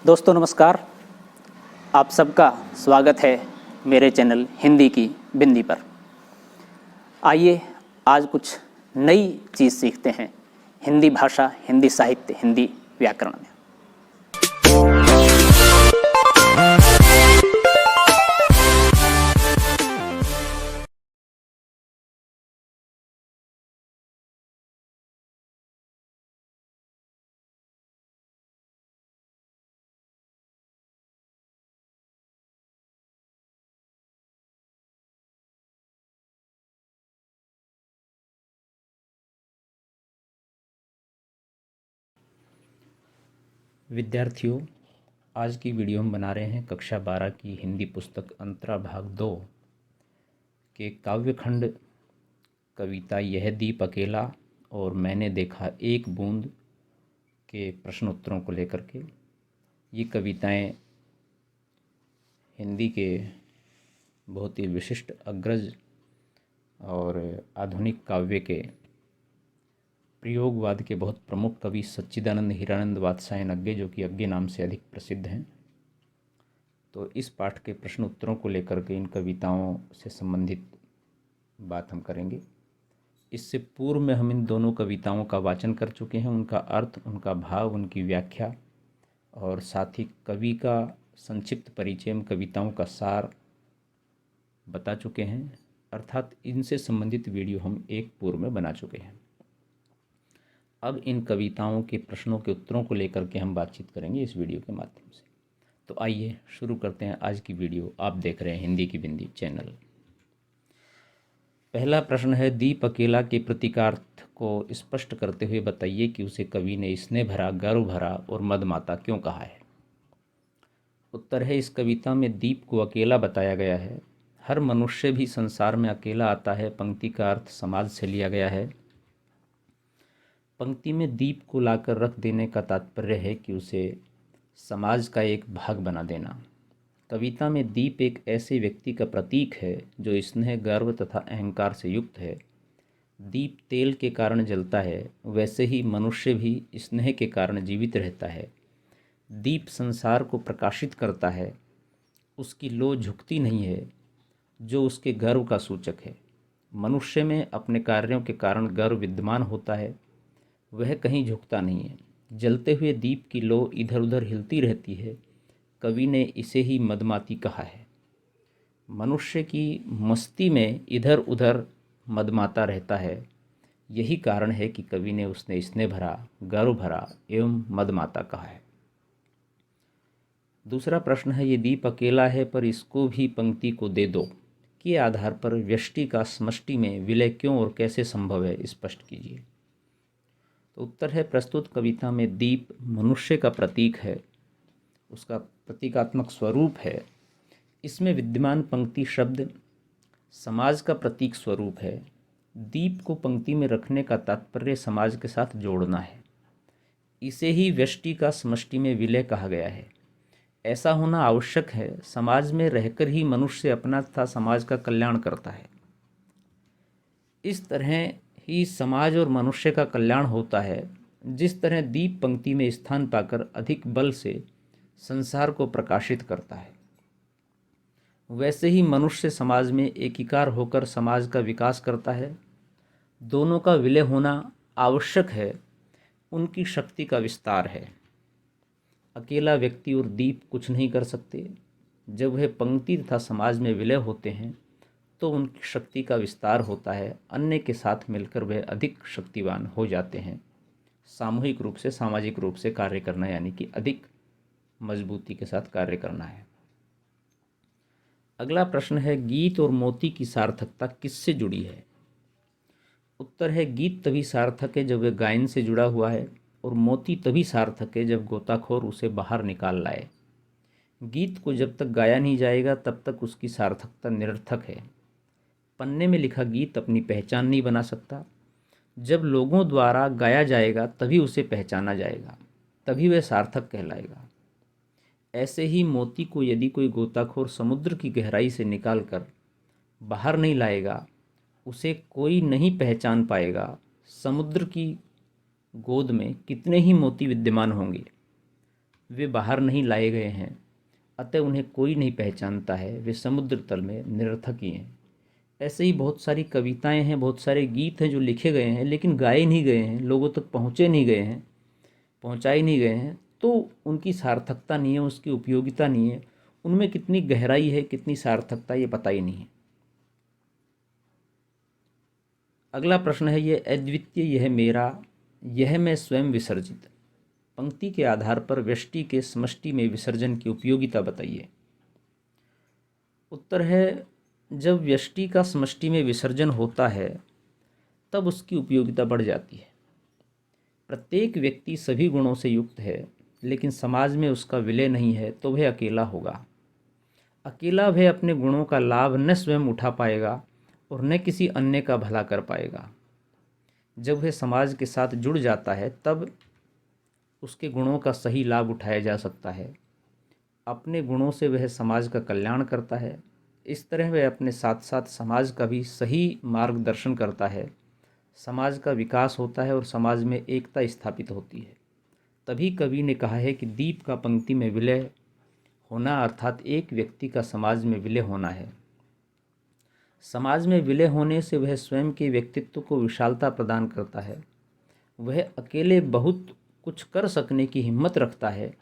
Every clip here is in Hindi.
दोस्तों नमस्कार। आप सबका स्वागत है मेरे चैनल हिंदी की बिंदी पर। आइए आज कुछ नई चीज़ सीखते हैं हिंदी भाषा, हिंदी साहित्य, हिंदी व्याकरण में। विद्यार्थियों, आज की वीडियो हम बना रहे हैं कक्षा 12 की हिंदी पुस्तक अंतरा भाग 2 के काव्यखंड कविता यह दीप अकेला और मैंने देखा एक बूंद के प्रश्न उत्तरों को लेकर के। ये कविताएं हिंदी के बहुत ही विशिष्ट अग्रज और आधुनिक काव्य के प्रयोगवाद के बहुत प्रमुख कवि सच्चिदानंद हीरानंद वात्स्यायन अग्गे, जो कि अग्गे नाम से अधिक प्रसिद्ध हैं। तो इस पाठ के प्रश्न उत्तरों को लेकर के इन कविताओं से संबंधित बात हम करेंगे। इससे पूर्व में हम इन दोनों कविताओं का वाचन कर चुके हैं, उनका अर्थ, उनका भाव, उनकी व्याख्या और साथ ही कवि का संक्षिप्त परिचय, इन कविताओं का सार बता चुके हैं। अर्थात इनसे संबंधित वीडियो हम एक पूर्व में बना चुके हैं। अब इन कविताओं के प्रश्नों के उत्तरों को लेकर के हम बातचीत करेंगे इस वीडियो के माध्यम से। तो आइए शुरू करते हैं आज की वीडियो। आप देख रहे हैं हिंदी की बिंदी चैनल। पहला प्रश्न है, दीप अकेला के प्रतीकार्थ को स्पष्ट करते हुए बताइए कि उसे कवि ने स्नेह भरा, गर्व भरा और मदमाता क्यों कहा है। उत्तर है, इस कविता में दीप को अकेला बताया गया है। हर मनुष्य भी संसार में अकेला आता है। पंक्ति का अर्थ समाज से लिया गया है। पंक्ति में दीप को लाकर रख देने का तात्पर्य है कि उसे समाज का एक भाग बना देना। कविता में दीप एक ऐसे व्यक्ति का प्रतीक है जो स्नेह, गर्व तथा अहंकार से युक्त है। दीप तेल के कारण जलता है, वैसे ही मनुष्य भी स्नेह के कारण जीवित रहता है। दीप संसार को प्रकाशित करता है। उसकी लौ झुकती नहीं है, जो उसके गर्व का सूचक है। मनुष्य में अपने कार्यों के कारण गर्व विद्यमान होता है, वह कहीं झुकता नहीं है। जलते हुए दीप की लौ इधर उधर हिलती रहती है। कवि ने इसे ही मदमाती कहा है। मनुष्य की मस्ती में इधर उधर मदमाता रहता है। यही कारण है कि कवि ने उसने स्नेह भरा, गर्व भरा एवं मदमाता कहा है। दूसरा प्रश्न है, ये दीप अकेला है पर इसको भी पंक्ति को दे दो के आधार पर व्यष्टि का समष्टि में विलय क्यों और कैसे संभव है, स्पष्ट कीजिए। तो उत्तर है, प्रस्तुत कविता में दीप मनुष्य का प्रतीक है, उसका प्रतीकात्मक स्वरूप है। इसमें विद्यमान पंक्ति शब्द समाज का प्रतीक स्वरूप है। दीप को पंक्ति में रखने का तात्पर्य समाज के साथ जोड़ना है। इसे ही व्यष्टि का समष्टि में विलय कहा गया है। ऐसा होना आवश्यक है। समाज में रहकर ही मनुष्य अपना तथा समाज का कल्याण करता है। इस तरह ही समाज और मनुष्य का कल्याण होता है। जिस तरह दीप पंक्ति में स्थान पाकर अधिक बल से संसार को प्रकाशित करता है, वैसे ही मनुष्य समाज में एकीकार होकर समाज का विकास करता है। दोनों का विलय होना आवश्यक है, उनकी शक्ति का विस्तार है। अकेला व्यक्ति और दीप कुछ नहीं कर सकते। जब वह पंक्ति तथा समाज में विलय होते हैं तो उनकी शक्ति का विस्तार होता है। अन्य के साथ मिलकर वह अधिक शक्तिवान हो जाते हैं। सामूहिक रूप से, सामाजिक रूप से कार्य करना, यानी कि अधिक मजबूती के साथ कार्य करना है। अगला प्रश्न है, गीत और मोती की सार्थकता किससे जुड़ी है। उत्तर है, गीत तभी सार्थक है जब वह गायन से जुड़ा हुआ है, और मोती तभी सार्थक है जब गोताखोर उसे बाहर निकाल लाए। गीत को जब तक गाया नहीं जाएगा तब तक उसकी सार्थकता निरर्थक है। पन्ने में लिखा गीत अपनी पहचान नहीं बना सकता। जब लोगों द्वारा गाया जाएगा तभी उसे पहचाना जाएगा, तभी वह सार्थक कहलाएगा। ऐसे ही मोती को यदि कोई गोताखोर समुद्र की गहराई से निकालकर बाहर नहीं लाएगा, उसे कोई नहीं पहचान पाएगा। समुद्र की गोद में कितने ही मोती विद्यमान होंगे, वे बाहर नहीं लाए गए हैं, अतः उन्हें कोई नहीं पहचानता है, वे समुद्र तल में निरर्थक ही हैं। ऐसे ही बहुत सारी कविताएं हैं, बहुत सारे गीत हैं जो लिखे गए हैं लेकिन गाए नहीं गए हैं, लोगों तक पहुँचे नहीं गए हैं, पहुँचाए नहीं गए हैं, तो उनकी सार्थकता नहीं है, उसकी उपयोगिता नहीं है, उनमें कितनी गहराई है, कितनी सार्थकता, ये पता ही नहीं है। अगला प्रश्न है ये अद्वितीय, यह मेरा, यह मैं स्वयं विसर्जित। पंक्ति के आधार पर व्यष्टि के समष्टि में विसर्जन की उपयोगिता बताइए। उत्तर है जब व्यष्टि का समष्टि में विसर्जन होता है तब उसकी उपयोगिता बढ़ जाती है। प्रत्येक व्यक्ति सभी गुणों से युक्त है, लेकिन समाज में उसका विलय नहीं है तो वह अकेला होगा। अकेला वह अपने गुणों का लाभ न स्वयं उठा पाएगा और न किसी अन्य का भला कर पाएगा। जब वह समाज के साथ जुड़ जाता है तब उसके गुणों का सही लाभ उठाया जा सकता है। अपने गुणों से वह समाज का कल्याण करता है। इस तरह वह अपने साथ साथ समाज का भी सही मार्गदर्शन करता है। समाज का विकास होता है और समाज में एकता स्थापित होती है। तभी कवि ने कहा है कि दीप का पंक्ति में विलय होना अर्थात एक व्यक्ति का समाज में विलय होना है। समाज में विलय होने से वह स्वयं के व्यक्तित्व को विशालता प्रदान करता है। वह अकेले बहुत कुछ कर सकने की हिम्मत रखता है।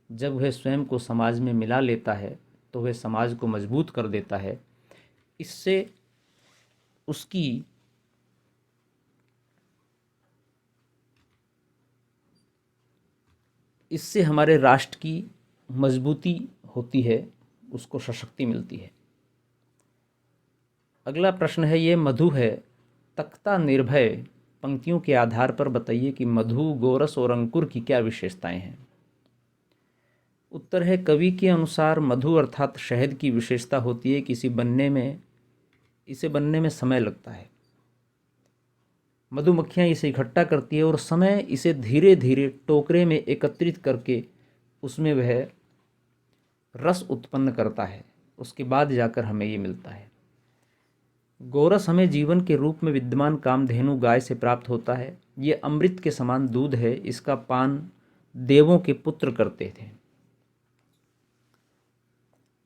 जब वह स्वयं को समाज में मिला लेता है तो वह समाज को मजबूत कर देता है। इससे हमारे राष्ट्र की मजबूती होती है, उसको सशक्ति मिलती है। अगला प्रश्न है ये मधु है, तख्ता निर्भय। पंक्तियों के आधार पर बताइए कि मधु, गोरस और अंकुर की क्या विशेषताएं हैं। उत्तर है कवि के अनुसार मधु अर्थात शहद की विशेषता होती है कि इसे बनने में समय लगता है। मधुमक्खियाँ इसे इकट्ठा करती है और समय इसे धीरे धीरे टोकरे में एकत्रित करके उसमें वह रस उत्पन्न करता है। उसके बाद जाकर हमें ये मिलता है। गोरस हमें जीवन के रूप में विद्यमान कामधेनु गाय से प्राप्त होता है। ये अमृत के समान दूध है। इसका पान देवों के पुत्र करते थे।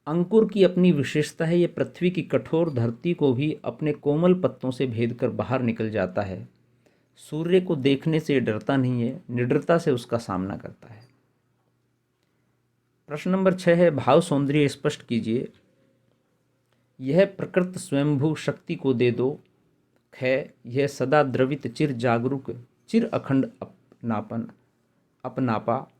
अंकुर की अपनी विशेषता है, ये पृथ्वी की कठोर धरती को भी अपने कोमल पत्तों से भेद कर बाहर निकल जाता है। सूर्य को देखने से डरता नहीं है, निडरता से उसका सामना करता है। प्रश्न नंबर 6 है भाव सौंदर्य स्पष्ट कीजिए। यह प्रकृत स्वयंभू शक्ति को दे दो। ख यह सदा द्रवित चिर जागरूक चिर अखंड अपनापा।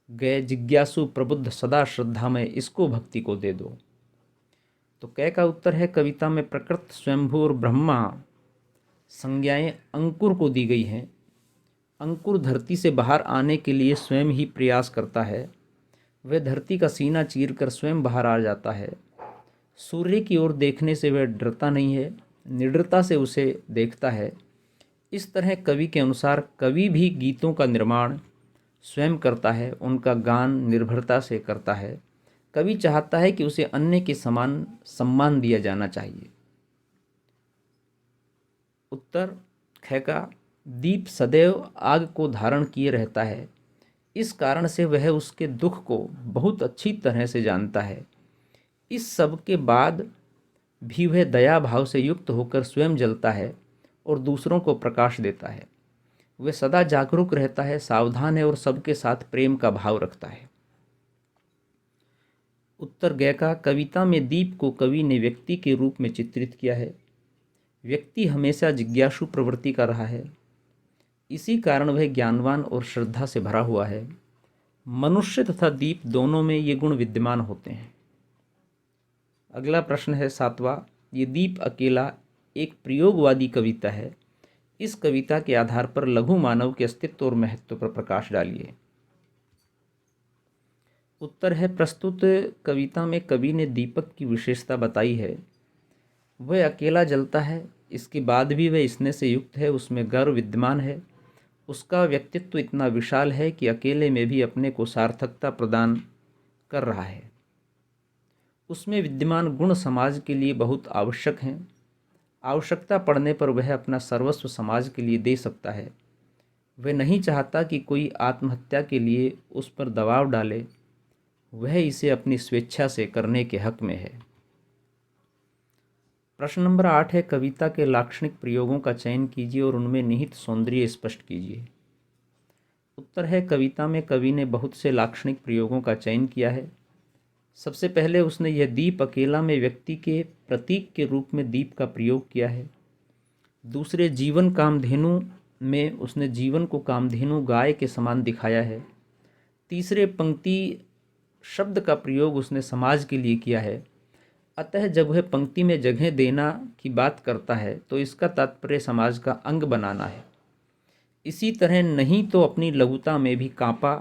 गए जिज्ञासु प्रबुद्ध सदा श्रद्धा में इसको भक्ति को दे दो। तो क का उत्तर है कविता में प्रकृत स्वयंभू और ब्रह्मा संज्ञाएं अंकुर को दी गई हैं। अंकुर धरती से बाहर आने के लिए स्वयं ही प्रयास करता है। वह धरती का सीना चीरकर स्वयं बाहर आ जाता है। सूर्य की ओर देखने से वह डरता नहीं है, निडरता से उसे देखता है। इस तरह कवि के अनुसार कवि भी गीतों का निर्माण स्वयं करता है, उनका गान निर्भरता से करता है। कवि चाहता है कि उसे अन्य के समान सम्मान दिया जाना चाहिए। उत्तर ख का दीप सदैव आग को धारण किए रहता है। इस कारण से वह उसके दुख को बहुत अच्छी तरह से जानता है। इस सब के बाद भी वह दया भाव से युक्त होकर स्वयं जलता है और दूसरों को प्रकाश देता है। वह सदा जागरूक रहता है, सावधान है और सबके साथ प्रेम का भाव रखता है। उत्तर ग का कविता में दीप को कवि ने व्यक्ति के रूप में चित्रित किया है। व्यक्ति हमेशा जिज्ञासु प्रवृत्ति का रहा है। इसी कारण वह ज्ञानवान और श्रद्धा से भरा हुआ है। मनुष्य तथा दीप दोनों में ये गुण विद्यमान होते हैं। अगला प्रश्न है 7वां। ये दीप अकेला एक प्रयोगवादी कविता है। इस कविता के आधार पर लघु मानव के अस्तित्व और महत्व पर प्रकाश डालिए। उत्तर है प्रस्तुत कविता में कवि ने दीपक की विशेषता बताई है। वह अकेला जलता है, इसके बाद भी वह स्नेह से युक्त है, उसमें गर्व विद्यमान है। उसका व्यक्तित्व इतना विशाल है कि अकेले में भी अपने को सार्थकता प्रदान कर रहा है। उसमें विद्यमान गुण समाज के लिए बहुत आवश्यक हैं। आवश्यकता पड़ने पर वह अपना सर्वस्व समाज के लिए दे सकता है। वह नहीं चाहता कि कोई आत्महत्या के लिए उस पर दबाव डाले, वह इसे अपनी स्वेच्छा से करने के हक में है। प्रश्न नंबर 8 है, कविता के लाक्षणिक प्रयोगों का चयन कीजिए और उनमें निहित सौंदर्य स्पष्ट कीजिए। उत्तर है, कविता में कवि ने बहुत से लाक्षणिक प्रयोगों का चयन किया है। सबसे पहले उसने यह दीप अकेला में व्यक्ति के प्रतीक के रूप में दीप का प्रयोग किया है। दूसरे, जीवन कामधेनु में उसने जीवन को कामधेनु गाय के समान दिखाया है। तीसरे, पंक्ति शब्द का प्रयोग उसने समाज के लिए किया है। अतः जब वह पंक्ति में जगह देना की बात करता है तो इसका तात्पर्य समाज का अंग बनाना है। इसी तरह नहीं तो अपनी लघुता में भी कांपा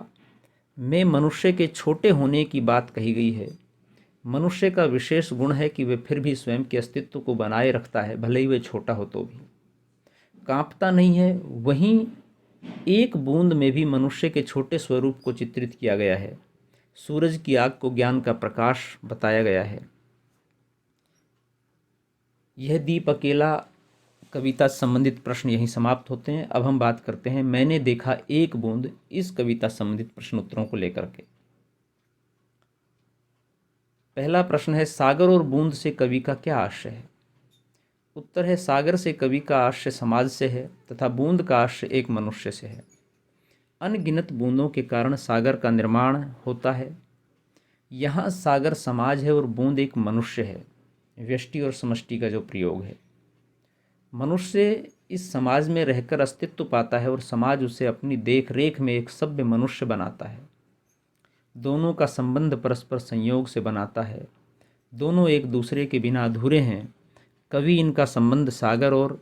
में मनुष्य के छोटे होने की बात कही गई है। मनुष्य का विशेष गुण है कि वह फिर भी स्वयं के अस्तित्व को बनाए रखता है, भले ही वह छोटा हो तो भी कांपता नहीं है। वहीं एक बूंद में भी मनुष्य के छोटे स्वरूप को चित्रित किया गया है। सूरज की आग को ज्ञान का प्रकाश बताया गया है। यह दीप अकेला कविता से संबंधित प्रश्न यहीं समाप्त होते हैं। अब हम बात करते हैं मैंने देखा एक बूंद, इस कविता संबंधित प्रश्न उत्तरों को लेकर के। पहला प्रश्न है, सागर और बूंद से कवि का क्या आशय है? उत्तर है, सागर से कवि का आशय समाज से है तथा बूंद का आशय एक मनुष्य से है। अनगिनत बूंदों के कारण सागर का निर्माण होता है। यहाँ सागर समाज है और बूंद एक मनुष्य है। व्यष्टि और समष्टि का जो प्रयोग है, मनुष्य इस समाज में रहकर अस्तित्व पाता है और समाज उसे अपनी देख रेख में एक सभ्य मनुष्य बनाता है। दोनों का संबंध परस्पर संयोग से बनाता है। दोनों एक दूसरे के बिना अधूरे हैं। कवि इनका संबंध सागर और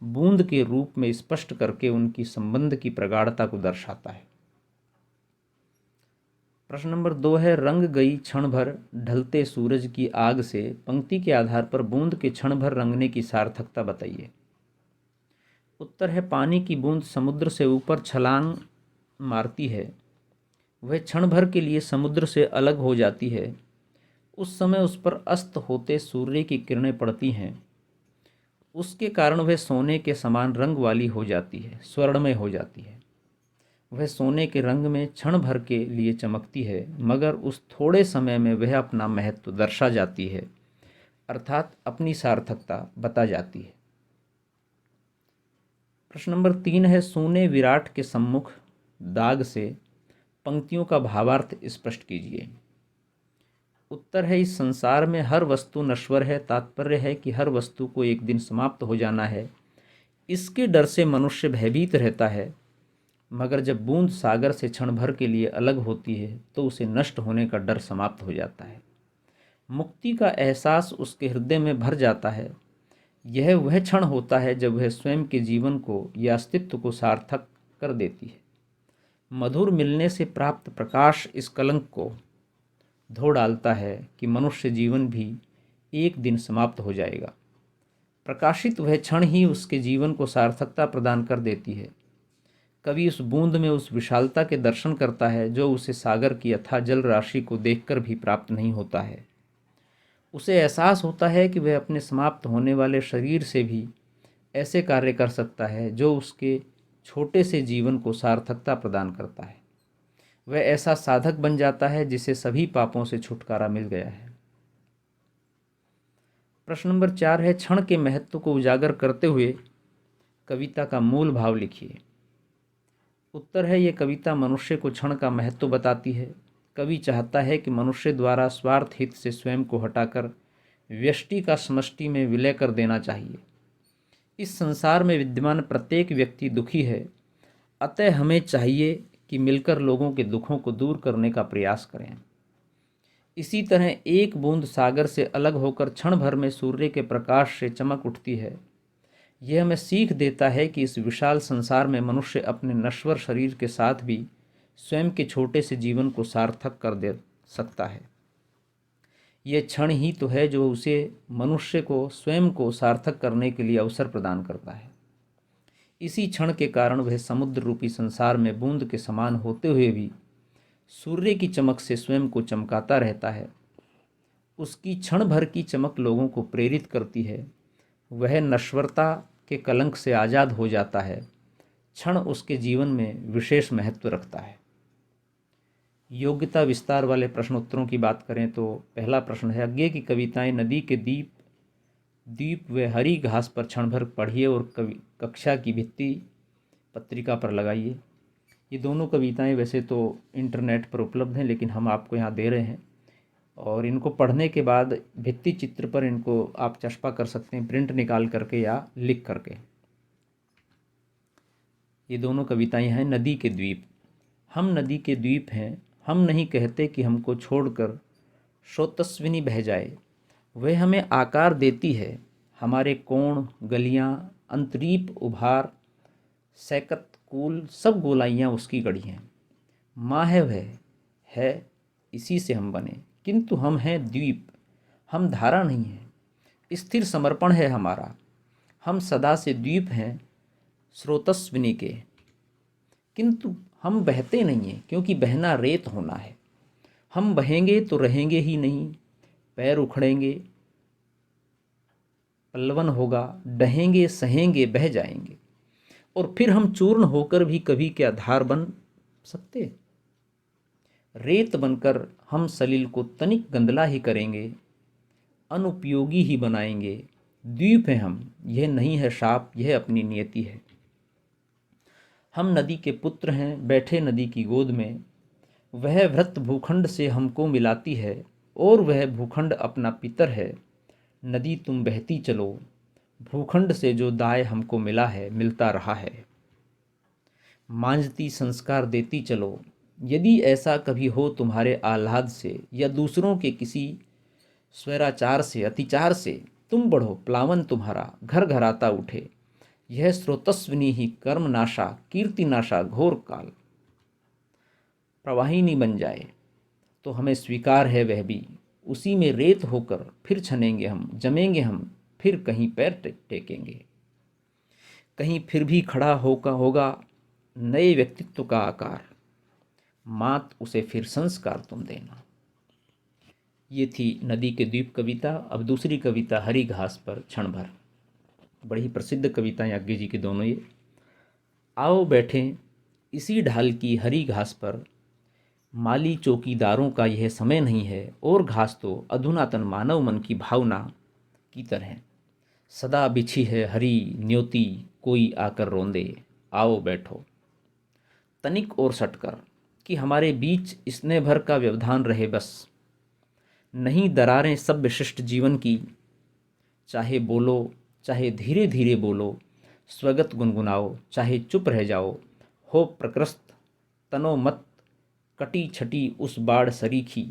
बूंद के रूप में स्पष्ट करके उनकी संबंध की प्रगाढ़ता को दर्शाता है। प्रश्न नंबर 2 है, रंग गई क्षण भर ढलते सूरज की आग से पंक्ति के आधार पर बूंद के क्षण भर रंगने की सार्थकता बताइए। उत्तर है, पानी की बूंद समुद्र से ऊपर छलांग मारती है। वह क्षण भर के लिए समुद्र से अलग हो जाती है। उस समय उस पर अस्त होते सूर्य की किरणें पड़ती हैं। उसके कारण वह सोने के समान रंग वाली हो जाती है, स्वर्णमय हो जाती है। वह सोने के रंग में क्षण भर के लिए चमकती है, मगर उस थोड़े समय में वह अपना महत्व दर्शा जाती है, अर्थात अपनी सार्थकता बता जाती है। प्रश्न नंबर 3 है, सोने विराट के सम्मुख दाग से पंक्तियों का भावार्थ स्पष्ट कीजिए। उत्तर है, इस संसार में हर वस्तु नश्वर है। तात्पर्य है कि हर वस्तु को एक दिन समाप्त हो जाना है। इसके डर से मनुष्य भयभीत रहता है। मगर जब बूंद सागर से क्षण भर के लिए अलग होती है तो उसे नष्ट होने का डर समाप्त हो जाता है। मुक्ति का एहसास उसके हृदय में भर जाता है। यह वह क्षण होता है जब वह स्वयं के जीवन को या अस्तित्व को सार्थक कर देती है। मधुर मिलने से प्राप्त प्रकाश इस कलंक को धो डालता है कि मनुष्य जीवन भी एक दिन समाप्त हो जाएगा। प्रकाशित वह क्षण ही उसके जीवन को सार्थकता प्रदान कर देती है। कवि उस बूंद में उस विशालता के दर्शन करता है जो उसे सागर की अथाह जल राशि को देखकर भी प्राप्त नहीं होता है। उसे एहसास होता है कि वह अपने समाप्त होने वाले शरीर से भी ऐसे कार्य कर सकता है जो उसके छोटे से जीवन को सार्थकता प्रदान करता है। वह ऐसा साधक बन जाता है जिसे सभी पापों से छुटकारा मिल गया है। प्रश्न नंबर 4 है, क्षण के महत्व को उजागर करते हुए कविता का मूल भाव लिखिए। उत्तर है, यह कविता मनुष्य को क्षण का महत्व बताती है। कवि चाहता है कि मनुष्य द्वारा स्वार्थ हित से स्वयं को हटाकर व्यष्टि का समष्टि में विलय कर देना चाहिए। इस संसार में विद्यमान प्रत्येक व्यक्ति दुखी है, अतः हमें चाहिए कि मिलकर लोगों के दुखों को दूर करने का प्रयास करें। इसी तरह एक बूंद सागर से अलग होकर क्षण भर में सूर्य के प्रकाश से चमक उठती है। यह हमें सीख देता है कि इस विशाल संसार में मनुष्य अपने नश्वर शरीर के साथ भी स्वयं के छोटे से जीवन को सार्थक कर दे सकता है। यह क्षण ही तो है जो उसे मनुष्य को स्वयं को सार्थक करने के लिए अवसर प्रदान करता है। इसी क्षण के कारण वह समुद्र रूपी संसार में बूंद के समान होते हुए भी सूर्य की चमक से स्वयं को चमकाता रहता है। उसकी क्षण भर की चमक लोगों को प्रेरित करती है। वह नश्वरता के कलंक से आज़ाद हो जाता है क्षण उसके जीवन में विशेष महत्व रखता है। योग्यता विस्तार वाले प्रश्नोत्तरों की बात करें तो पहला प्रश्न है, आगे की कविताएं नदी के द्वीप व हरी घास पर क्षण भर पढ़िए और कक्षा की भित्ति पत्रिका पर लगाइए। ये दोनों कविताएं वैसे तो इंटरनेट पर उपलब्ध हैं, लेकिन हम आपको यहाँ दे रहे हैं, और इनको पढ़ने के बाद भित्ति चित्र पर इनको आप चस्पा कर सकते हैं, प्रिंट निकाल करके या लिख करके। ये दोनों कविताएं हैं नदी के द्वीप। हम नदी के द्वीप हैं, हम नहीं कहते कि हमको छोड़कर स्रोतस्विनी बह जाए। वह हमें आकार देती है, हमारे कोण, गलियां, अंतरीप, उभार, सैकत, कूल, सब गोलाइयाँ उसकी गढ़ी हैं। माँ है वह, है इसी से हम बने, किंतु हम हैं द्वीप, हम धारा नहीं हैं। स्थिर समर्पण है हमारा, हम सदा से द्वीप हैं स्रोतस्विनी के, किंतु हम बहते नहीं हैं, क्योंकि बहना रेत होना है। हम बहेंगे तो रहेंगे ही नहीं, पैर उखड़ेंगे, पल्लवन होगा, डहेंगे सहेंगे बह जाएंगे, और फिर हम चूर्ण होकर भी कभी क्या धार बन सकते। रेत बनकर हम सलील को तनिक गंदला ही करेंगे, अनुपयोगी ही बनाएंगे। द्वीप हैं हम, यह नहीं है शाप, यह अपनी नियति है। हम नदी के पुत्र हैं, बैठे नदी की गोद में। वह व्रत भूखंड से हमको मिलाती है, और वह भूखंड अपना पितर है। नदी तुम बहती चलो, भूखंड से जो दाय हमको मिला है मिलता रहा है। मांझती संस्कार देती चलो, यदि ऐसा कभी हो तुम्हारे आह्लाद से या दूसरों के किसी स्वैराचार से, अतिचार से, तुम बढ़ो, प्लावन तुम्हारा घर घराता उठे। यह स्रोतस्विनी ही कर्म नाशा, कीर्ति नाशा, घोर काल प्रवाहिनी बन जाए, तो हमें स्वीकार है वह भी। उसी में रेत होकर फिर छनेंगे हम, जमेंगे हम, फिर कहीं पैर टेकेंगे। कहीं फिर भी खड़ा होगा नए व्यक्तित्व का आकार, मात उसे फिर संस्कार तुम देना। ये थी नदी के द्वीप कविता। अब दूसरी कविता हरी घास पर क्षण भर। बड़ी ही प्रसिद्ध कविताएं याज्ञ जी की दोनों ये। आओ बैठें इसी ढाल की हरी घास पर, माली चौकीदारों का यह समय नहीं है, और घास तो अधुनातन मानव मन की भावना की तरह सदा बिछी है हरी न्योती, कोई आकर रोंदे। आओ बैठो तनिक और सटकर, कि हमारे बीच स्नेह भर का व्यवधान रहे बस। नहीं दरारें सब विशिष्ट जीवन की, चाहे बोलो चाहे धीरे धीरे बोलो, स्वगत गुनगुनाओ चाहे चुप रह जाओ। हो प्रकृस्त तनो मत, कटी छटी उस बाढ़ सरीखी।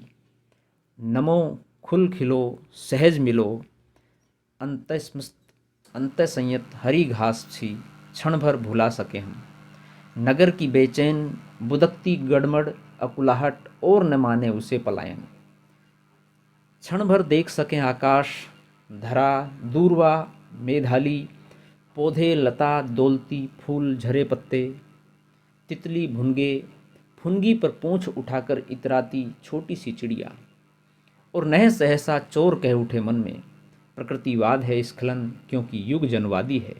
नमो खुल खिलो सहज मिलो, अंत संयत हरी घास सी, क्षण भर भुला सके हम। नगर की बेचैन बुदकती गड़मड़ अकुलाहट, और न माने उसे पलायन। क्षण भर देख सकें आकाश, धरा, दूरवा, मेधाली, पौधे, लता, डोलती, फूल, झरे पत्ते, तितली, भुनगे, फुनगी पर पूंछ उठाकर इतराती छोटी सी चिड़िया। और नह सहसा चोर कह उठे मन में, प्रकृतिवाद है स्खलन, क्योंकि युग जनवादी है।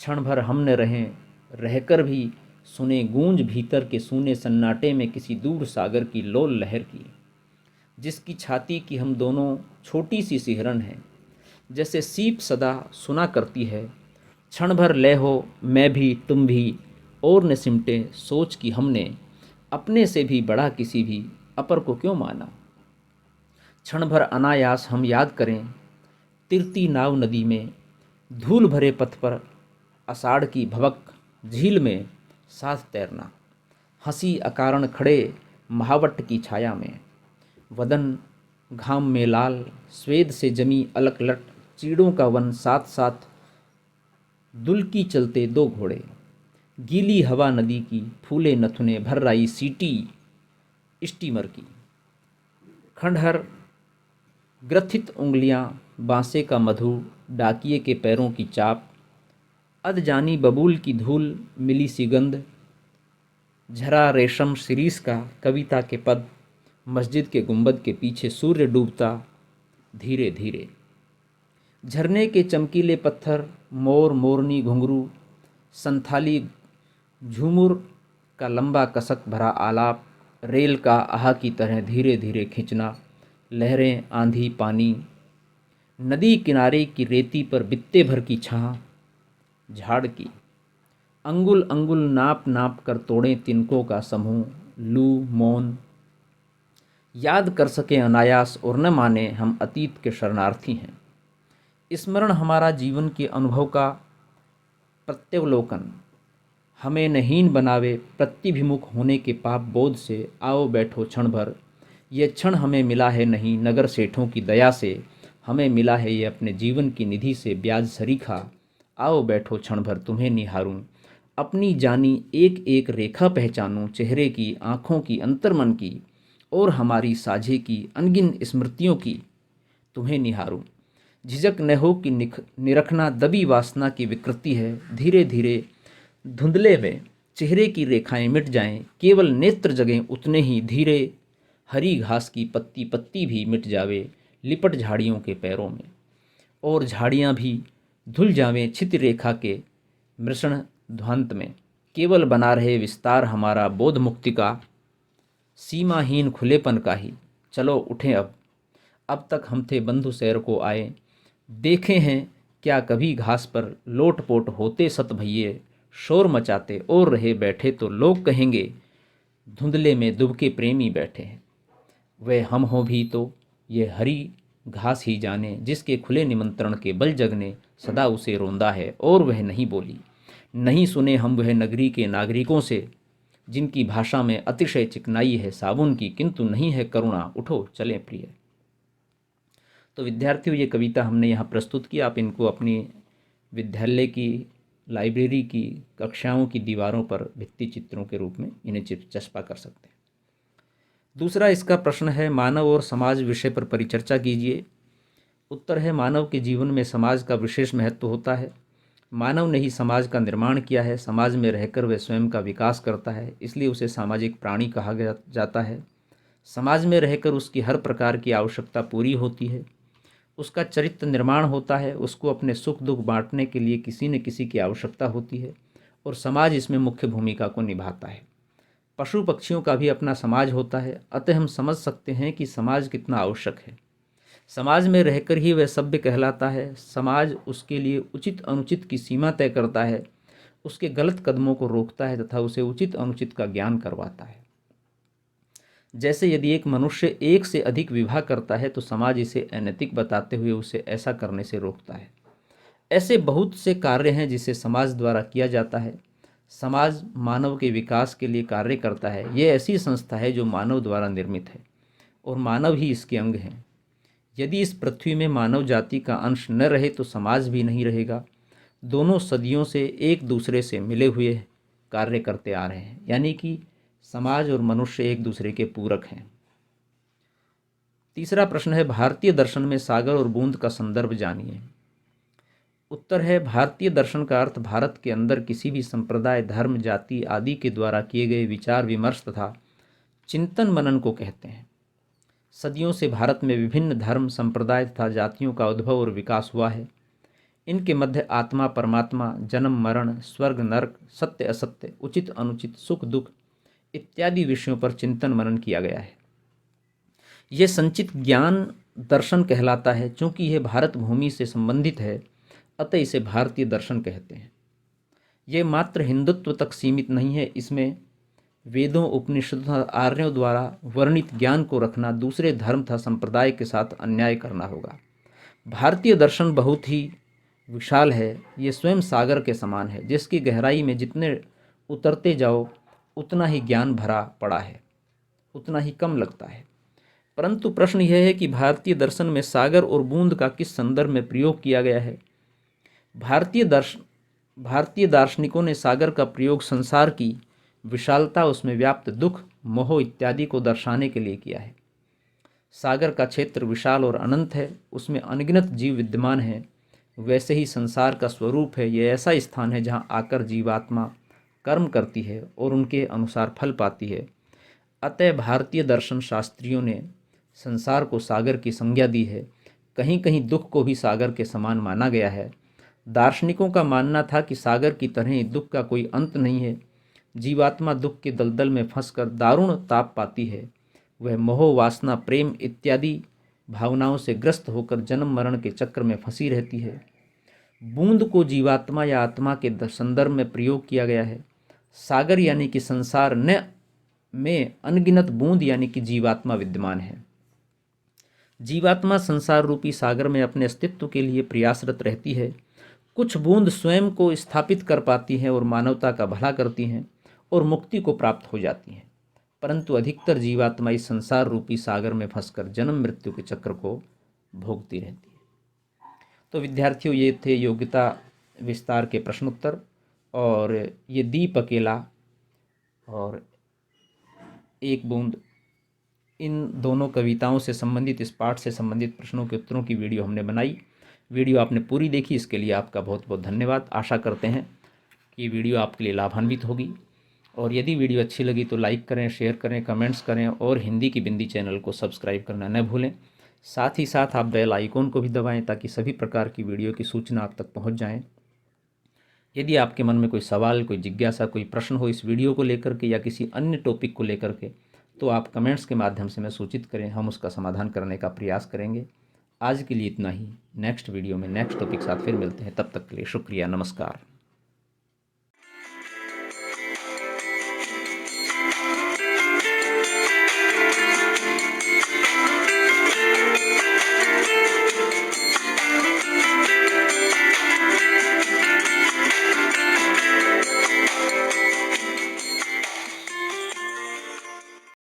क्षण भर हम न रहें, रहकर भी सुने गूंज भीतर के सूने सन्नाटे में किसी दूर सागर की लोल लहर की, जिसकी छाती की हम दोनों छोटी सी सिहरन है। जैसे सीप सदा सुना करती है, क्षण भर लय हो मैं भी तुम भी, और न सिमटे सोच कि हमने अपने से भी बड़ा किसी भी अपर को क्यों माना। क्षण भर अनायास हम याद करें, तिरती नाव नदी में, धूल भरे पथ पर, आषाढ़ की भवक झील में साथ तैरना। हंसी अकारण खड़े महावट की छाया में, वदन घाम में लाल, स्वेद से जमी अलक लट, चीड़ों का वन, साथ साथ दुलकी चलते दो घोड़े। गीली हवा नदी की, फूले नथुने, भर आई सीटी स्टीमर की। खंडहर ग्रथित उंगलियां, बांसे का मधु, डाकिये के पैरों की चाप, अधजानी बबूल की धूल, मिली सी गंध, झरा रेशम शिरीष का, कविता के पद, मस्जिद के गुंबद के पीछे सूर्य डूबता धीरे धीरे। झरने के चमकीले पत्थर, मोर मोरनी घुंघरू, संथाली झूमर का लंबा कसक भरा आलाप, रेल का आह की तरह धीरे धीरे खींचना, लहरें, आंधी, पानी, नदी किनारे की रेती पर बित्ते भर की छाँ, झाड़ की अंगुल अंगुल नाप नाप कर तोड़े तिनकों का समूह, लू, मौन, याद कर सके अनायास और न माने हम अतीत के शरणार्थी हैं। स्मरण हमारा जीवन के अनुभव का प्रत्यवलोकन, हमें नहीन बनावे प्रतिभिमुख होने के पाप बोध से। आओ बैठो क्षण भर, ये क्षण हमें मिला है नहीं नगर सेठों की दया से, हमें मिला है ये अपने जीवन की निधि से ब्याज सरीखा। आओ बैठो क्षण भर तुम्हें निहारूं, अपनी जानी एक एक रेखा पहचानूं, चेहरे की, आँखों की, अंतर्मन की और हमारी साझे की अनगिन स्मृतियों की तुम्हें निहारूं। झिझक न हो कि निरखना दबी वासना की विकृति है, धीरे धीरे धुंधले में चेहरे की रेखाएं मिट जाएं, केवल नेत्र जगें उतने ही धीरे, हरी घास की पत्ती पत्ती भी मिट जावे लिपट झाड़ियों के पैरों में, और झाड़ियां भी धुल जावें क्षिति रेखा के मृषण ध्वांत में, केवल बना रहे विस्तार हमारा बोध मुक्ति का, सीमाहीन खुलेपन का ही। चलो उठें अब तक हम थे बंधु सैर को आए, देखे हैं क्या कभी घास पर लोटपोट होते सत भैये, शोर मचाते और रहे बैठे तो लोग कहेंगे धुंधले में दुबके प्रेमी बैठे हैं। वह हम हो भी तो ये हरी घास ही जाने, जिसके खुले निमंत्रण के बल जग ने सदा उसे रोंदा है और वह नहीं बोली। नहीं सुने हम वह नगरी के नागरिकों से, जिनकी भाषा में अतिशय चिकनाई है साबुन की, किंतु नहीं है करुणा, उठो चलें प्रिय। तो विद्यार्थियों, ये कविता हमने यहाँ प्रस्तुत की। आप इनको अपनी विद्यालय की, लाइब्रेरी की कक्षाओं की दीवारों पर भित्ति चित्रों के रूप में इन्हें चस्पा कर सकते हैं। दूसरा इसका प्रश्न है, मानव और समाज विषय पर परिचर्चा कीजिए। उत्तर है, मानव के जीवन में समाज का विशेष महत्व होता है। मानव ने ही समाज का निर्माण किया है, समाज में रहकर वह स्वयं का विकास करता है, इसलिए उसे सामाजिक प्राणी कहा जाता है। समाज में रहकर उसकी हर प्रकार की आवश्यकता पूरी होती है, उसका चरित्र निर्माण होता है, उसको अपने सुख दुख बांटने के लिए किसी न किसी की आवश्यकता होती है और समाज इसमें मुख्य भूमिका को निभाता है। पशु पक्षियों का भी अपना समाज होता है, अतः हम समझ सकते हैं कि समाज कितना आवश्यक है। समाज में रहकर ही वह सभ्य कहलाता है। समाज उसके लिए उचित अनुचित की सीमा तय करता है, उसके गलत कदमों को रोकता है तथा उसे उचित अनुचित का ज्ञान करवाता है। जैसे यदि एक मनुष्य एक से अधिक विवाह करता है तो समाज इसे अनैतिक बताते हुए उसे ऐसा करने से रोकता है। ऐसे बहुत से कार्य हैं जिसे समाज द्वारा किया जाता है। समाज मानव के विकास के लिए कार्य करता है। यह ऐसी संस्था है जो मानव द्वारा निर्मित है और मानव ही इसके अंग हैं। यदि इस पृथ्वी में मानव जाति का अंश न रहे तो समाज भी नहीं रहेगा। दोनों सदियों से एक दूसरे से मिले हुए कार्य करते आ रहे हैं, यानी कि समाज और मनुष्य एक दूसरे के पूरक हैं। तीसरा प्रश्न है, भारतीय दर्शन में सागर और बूंद का संदर्भ जानिए। उत्तर है, भारतीय दर्शन का अर्थ भारत के अंदर किसी भी संप्रदाय, धर्म, जाति आदि के द्वारा किए गए विचार विमर्श तथा चिंतन मनन को कहते हैं। सदियों से भारत में विभिन्न धर्म, संप्रदाय तथा जातियों का उद्भव और विकास हुआ है। इनके मध्य आत्मा, परमात्मा, जन्म मरण, स्वर्ग नरक, सत्य असत्य, उचित अनुचित, सुख दुख इत्यादि विषयों पर चिंतन मनन किया गया है। यह संचित ज्ञान दर्शन कहलाता है। चूंकि यह भारत भूमि से संबंधित है, अतः इसे भारतीय दर्शन कहते हैं। यह मात्र हिंदुत्व तक सीमित नहीं है, इसमें वेदों, उपनिषदों तथा आर्यों द्वारा वर्णित ज्ञान को रखना दूसरे धर्म तथा संप्रदाय के साथ अन्याय करना होगा। भारतीय दर्शन बहुत ही विशाल है। ये स्वयं सागर के समान है, जिसकी गहराई में जितने उतरते जाओ उतना ही ज्ञान भरा पड़ा है, उतना ही कम लगता है। परंतु प्रश्न यह है कि भारतीय दर्शन में सागर और बूंद का किस संदर्भ में प्रयोग किया गया है। भारतीय दार्शनिकों ने सागर का प्रयोग संसार की विशालता, उसमें व्याप्त दुख, मोह इत्यादि को दर्शाने के लिए किया है। सागर का क्षेत्र विशाल और अनंत है, उसमें अनगिनत जीव विद्यमान हैं। वैसे ही संसार का स्वरूप है, यह ऐसा स्थान है जहाँ आकर जीवात्मा कर्म करती है और उनके अनुसार फल पाती है। अतः भारतीय दर्शन शास्त्रियों ने संसार को सागर की संज्ञा दी है। कहीं कहीं दुख को भी सागर के समान माना गया है। दार्शनिकों का मानना था कि सागर की तरह दुख का कोई अंत नहीं है। जीवात्मा दुख के दलदल में फंसकर दारुण ताप पाती है। वह मोह, वासना, प्रेम इत्यादि भावनाओं से ग्रस्त होकर जन्म मरण के चक्र में फंसी रहती है। बूंद को जीवात्मा या आत्मा के संदर्भ में प्रयोग किया गया है। सागर यानी कि संसार में अनगिनत बूंद यानी कि जीवात्मा विद्यमान है। जीवात्मा संसार रूपी सागर में अपने अस्तित्व के लिए प्रयासरत रहती है। कुछ बूंद स्वयं को स्थापित कर पाती हैं और मानवता का भला करती हैं और मुक्ति को प्राप्त हो जाती हैं, परंतु अधिकतर जीवात्मा इस संसार रूपी सागर में फंसकर जन्म मृत्यु के चक्र को भोगती रहती है। तो विद्यार्थियों, ये थे योग्यता विस्तार के प्रश्नोत्तर, और ये दीप अकेला और एक बूंद, इन दोनों कविताओं से संबंधित, इस पाठ से संबंधित प्रश्नों के उत्तरों की वीडियो हमने बनाई। वीडियो आपने पूरी देखी, इसके लिए आपका बहुत बहुत धन्यवाद। आशा करते हैं कि वीडियो आपके लिए लाभान्वित होगी, और यदि वीडियो अच्छी लगी तो लाइक करें, शेयर करें, कमेंट्स करें, और हिंदी की बिंदी चैनल को सब्सक्राइब करना न भूलें। साथ ही साथ आप बेल आइकॉन को भी दबाएं ताकि सभी प्रकार की वीडियो की सूचना आप तक पहुंच जाएं। यदि आपके मन में कोई सवाल, कोई जिज्ञासा, कोई प्रश्न हो इस वीडियो को लेकर के या किसी अन्य टॉपिक को लेकर के, तो आप कमेंट्स के माध्यम से हमें सूचित करें, हम उसका समाधान करने का प्रयास करेंगे। आज के लिए इतना ही। नेक्स्ट वीडियो में नेक्स्ट टॉपिक साथ फिर मिलते हैं, तब तक के लिए शुक्रिया, नमस्कार।